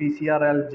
PCRLJ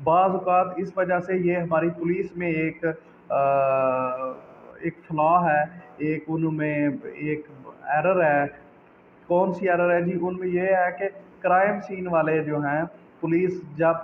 بعض اوقات اس وجہ سے یہ ہماری پولیس میں ایک فلاح ہے، ایک ان میں ایک ایرر ہے۔ کون سی ایرر ہے جی؟ ان میں یہ ہے کہ کرائم سین والے جو ہیں، پولیس جب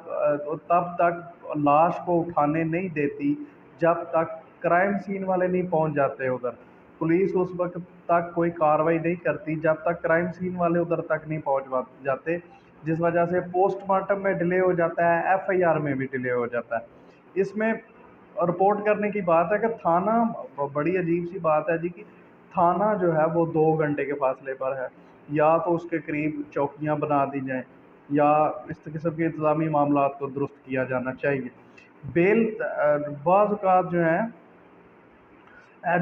تب تک لاش کو اٹھانے نہیں دیتی جب تک کرائم سین والے نہیں پہنچ جاتے ادھر۔ پولیس اس وقت تک کوئی کاروائی نہیں کرتی جب تک کرائم سین والے ادھر تک نہیں پہنچ جاتے، جس وجہ سے پوسٹ مارٹم میں ڈیلے ہو جاتا ہے، ایف آئی آر میں بھی ڈیلے ہو جاتا ہے۔ اس میں رپورٹ کرنے کی بات ہے کہ تھانہ، بڑی عجیب سی بات ہے جی کہ تھانہ جو ہے وہ 2 گھنٹے کے فاصلے پر ہے، یا تو اس کے قریب چوکیاں بنا دی جائیں یا اس قسم کے انتظامی معاملات کو درست کیا جانا چاہیے۔ بیل بعض اوقات جو ہیں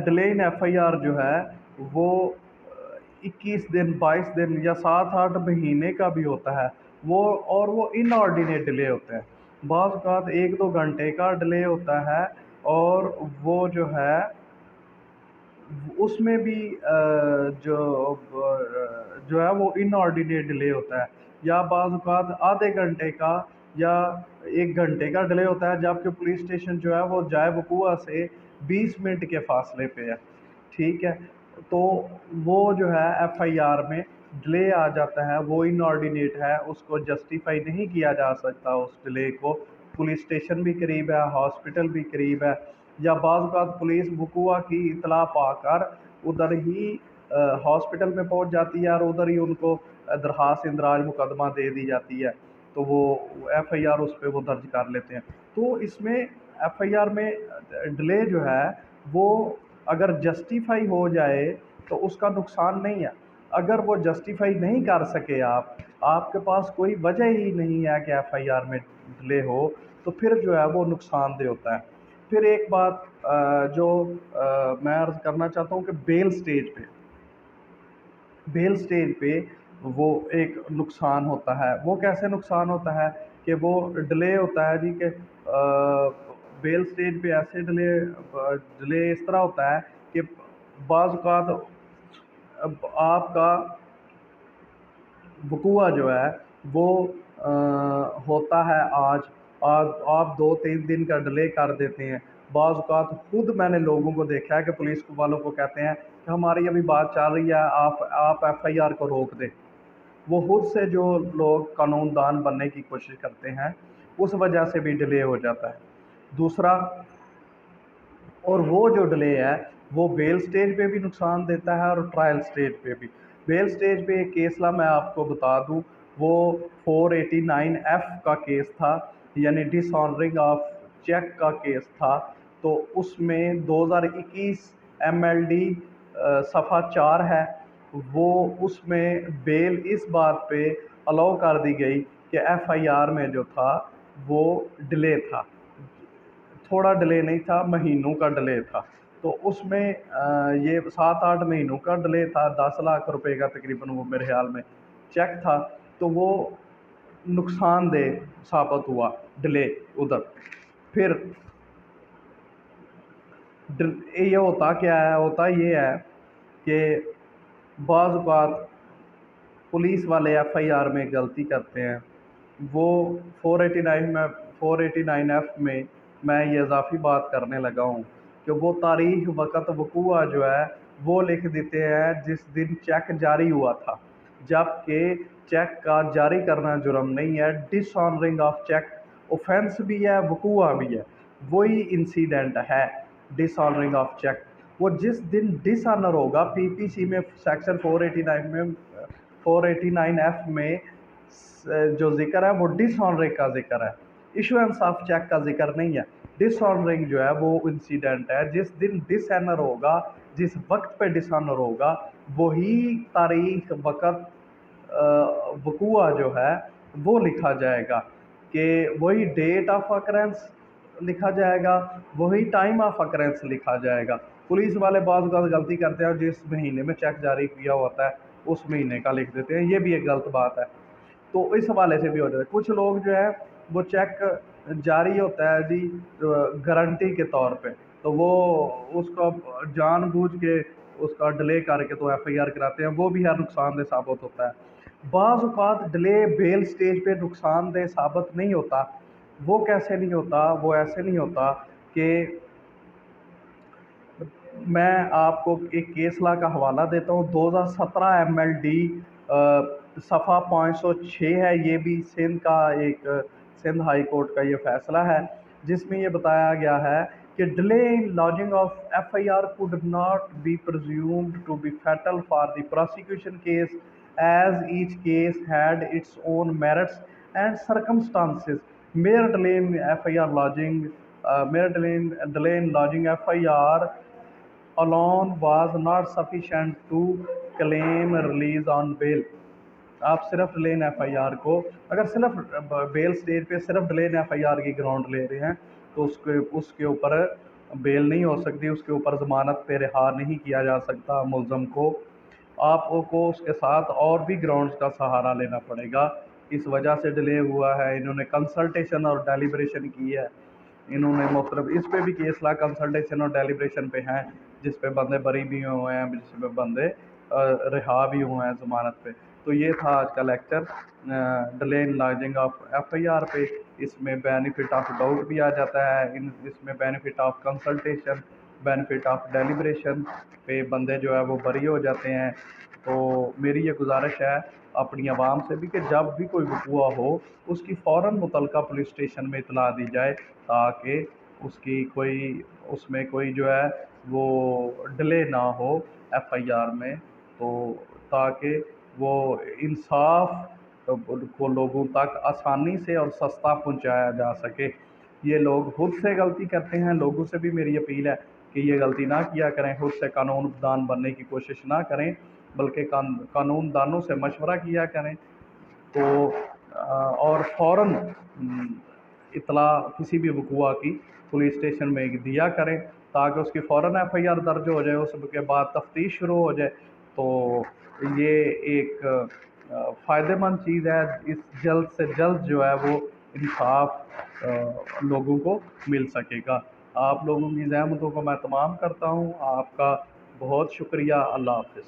delay in F I R جو ہے وہ 21 دن، 22 دن یا 7-8 مہینے کا بھی ہوتا ہے وہ، اور وہ ان آرڈینیٹ ڈیلے ہوتے ہیں۔ بعض اوقات 1-2 گھنٹے کا ڈیلے ہوتا ہے، اور وہ جو ہے اس میں بھی جو ہے وہ ان آرڈینیٹ ڈیلے ہوتا ہے، یا بعض اوقات آدھے گھنٹے کا یا 1 گھنٹے کا ڈیلے ہوتا ہے، جبکہ پولیس اسٹیشن جو ہے وہ جائے وقوع سے 20 منٹ کے فاصلے پہ ہے۔ ٹھیک ہے، تو وہ جو ہے ایف آئی آر میں ڈیلے آ جاتا ہے، وہ ان آرڈینیٹ ہے، اس کو جسٹیفائی نہیں کیا جا سکتا اس ڈیلے کو۔ پولیس اسٹیشن بھی قریب ہے، ہاسپٹل بھی قریب ہے، یا بعض اوقات پولیس وقوع کی اطلاع پا کر ادھر ہی ہاسپٹل میں پہنچ جاتی ہے، اور ادھر ہی ان کو درخواست اندراج مقدمہ دے دی جاتی ہے، تو وہ ایف آئی آر اس پہ وہ درج کر لیتے ہیں۔ تو اس میں ایف آئی آر میں ڈیلے جو ہے وہ اگر جسٹیفائی ہو جائے تو اس کا نقصان نہیں ہے۔ اگر وہ جسٹیفائی نہیں کر سکے، آپ کے پاس کوئی وجہ ہی نہیں ہے کہ ایف آئی آر میں ڈیلے ہو، تو پھر جو ہے وہ نقصان دہ ہوتا ہے۔ پھر ایک بات جو میں عرض کرنا چاہتا ہوں کہ بیل سٹیج پہ وہ ایک نقصان ہوتا ہے۔ وہ کیسے نقصان ہوتا ہے کہ وہ ڈیلے ہوتا ہے جی کہ بیل سٹیج پہ ایسے ڈیلے اس طرح ہوتا ہے کہ بعض اوقات آپ کا وقوع جو ہے وہ ہوتا ہے آج آپ 2-3 دن کا ڈیلے کر دیتے ہیں۔ بعض اوقات خود میں نے لوگوں کو دیکھا ہے کہ پولیس والوں کو کہتے ہیں کہ ہماری ابھی بات چل رہی ہے، آپ ایف آئی آر کو روک دیں۔ وہ خود سے جو لوگ قانون دان بننے کی کوشش کرتے ہیں، اس وجہ سے بھی ڈیلے ہو جاتا ہے۔ دوسرا، اور وہ جو ڈیلے ہے وہ بیل سٹیج پہ بھی نقصان دیتا ہے اور ٹرائل سٹیج پہ بھی۔ بیل سٹیج پہ ایک کیس لا میں آپ کو بتا دوں، وہ 489F کا کیس تھا، یعنی ڈس آنرنگ آف چیک کا کیس تھا۔ تو اس میں 2021 MLD صفحہ 4 ہے، وہ اس میں بیل اس بات پہ الاؤ کر دی گئی کہ ایف آئی آر میں جو تھا وہ ڈیلے تھا، تھوڑا ڈیلے نہیں تھا، مہینوں کا ڈیلے تھا۔ تو اس میں یہ 7-8 مہینوں کا ڈیلے تھا، 10 لاکھ روپے کا تقریباً وہ میرے خیال میں چیک تھا، تو وہ نقصان دہ ثابت ہوا ڈیلے ادھر۔ پھر یہ ہوتا کیا ہے؟ ہوتا یہ ہے کہ بعض اوقات پولیس والے ایف آئی آر میں غلطی کرتے ہیں، وہ 489F میں یہ اضافی بات کرنے لگا ہوں کہ وہ تاریخ وقت وقوع جو ہے وہ لکھ دیتے ہیں جس دن چیک جاری ہوا تھا، جبکہ چیک کا جاری کرنا جرم نہیں ہے، ڈس آنرنگ آف چیک اوفینس بھی ہے، وقوع بھی ہے، وہی انسیڈنٹ ہے ڈس آنرنگ آف چیک۔ وہ جس دن ڈس آنر ہوگا، پی پی سی میں سیکشن 489F میں جو ذکر ہے وہ ڈس آنرنگ کا ذکر ہے، ایشوئنس آف چیک کا ذکر نہیں ہے۔ ڈس آنرنگ جو ہے وہ انسیڈنٹ ہے، جس دن ڈس آنر ہوگا، جس وقت پہ ڈس آنر ہوگا، وہی تاریخ وقت وقوع جو ہے وہ لکھا جائے گا، کہ وہی ڈیٹ آف اکرنس لکھا جائے گا، وہی ٹائم آف اکرنس لکھا جائے گا۔ پولیس والے بعض اوقات غلطی کرتے ہیں، اور جس مہینے میں چیک جاری کیا ہوتا ہے اس مہینے کا لکھ دیتے ہیں، یہ بھی ایک غلط بات ہے۔ تو اس حوالے سے بھی ہو جاتا ہے۔ کچھ لوگ جو ہے وہ چیک جاری ہوتا ہے جی گارنٹی کے طور پہ، تو وہ اس کو جان بوجھ کے اس کا ڈیلے کر کے تو ایف آئی آر کراتے ہیں، وہ بھی ہر نقصان دہ ثابت ہوتا ہے۔ بعض اوقات ڈیلے بیل سٹیج پہ نقصان دہ ثابت نہیں ہوتا، وہ کیسے نہیں ہوتا؟ وہ ایسے نہیں ہوتا کہ میں آپ کو ایک کیس لا کا حوالہ دیتا ہوں، 2017 MLD صفحہ 506 ہے، یہ بھی سندھ کا ایک سندھ ہائی کورٹ کا یہ فیصلہ ہے، جس میں یہ بتایا گیا ہے کہ delay in lodging of FIR could not be presumed to be fatal for the prosecution case as each case had its own merits and circumstances. Mere delay in FIR lodging, delay in lodging FIR alone was not sufficient to claim release on bail. آپ صرف Delevingne FIR کو، اگر صرف بیل stage پہ صرف Delevingne FIR کی ground لے رہے ہیں تو اس کے اوپر بیل نہیں ہو سکتی، اس کے اوپر ضمانت پہ رہا نہیں کیا جا سکتا ملزم کو، آپ کو اس کے ساتھ اور بھی گراؤنڈز کا سہارا لینا پڑے گا۔ اس وجہ سے ڈیلے ہوا ہے، انہوں نے کنسلٹیشن اور ڈیلیبریشن کی ہے، انہوں نے مختلف اس پہ بھی کیس لا کنسلٹیشن اور ڈیلیبریشن پہ ہیں، جس پہ بندے بری بھی ہوئے ہیں، جس پہ بندے رہا بھی ہوئے ہیں ضمانت پہ۔ تو یہ تھا آج کا lecture delay in lodging of FIR پہ۔ اس میں بینیفٹ آف ڈاؤٹ بھی آ جاتا ہے، اس میں benefit of consultation, benefit of deliberation پہ بندے جو ہے وہ بری ہو جاتے ہیں۔ تو میری یہ گزارش ہے اپنی عوام سے بھی کہ جب بھی کوئی وقوع ہو اس کی فوراً متعلقہ پولیس اسٹیشن میں اطلاع دی جائے، تاکہ اس میں کوئی جو ہے وہ ڈیلے نہ ہو FIR میں، تو تاکہ وہ انصاف کو لوگوں تک آسانی سے اور سستا پہنچایا جا سکے۔ یہ لوگ خود سے غلطی کرتے ہیں، لوگوں سے بھی میری اپیل ہے کہ یہ غلطی نہ کیا کریں، خود سے قانون دان بننے کی کوشش نہ کریں، بلکہ قانون دانوں سے مشورہ کیا کریں، تو اور فوراً اطلاع کسی بھی وقوع کی پولیس اسٹیشن میں دیا کریں، تاکہ اس کی فوراً FIR درج ہو جائے، اس کے بعد تفتیش شروع ہو جائے۔ تو یہ ایک فائدہ مند چیز ہے، اس جلد سے جلد جو ہے وہ انصاف لوگوں کو مل سکے گا۔ آپ لوگوں کی زحمتوں کو میں تمام کرتا ہوں، آپ کا بہت شکریہ، اللہ حافظ۔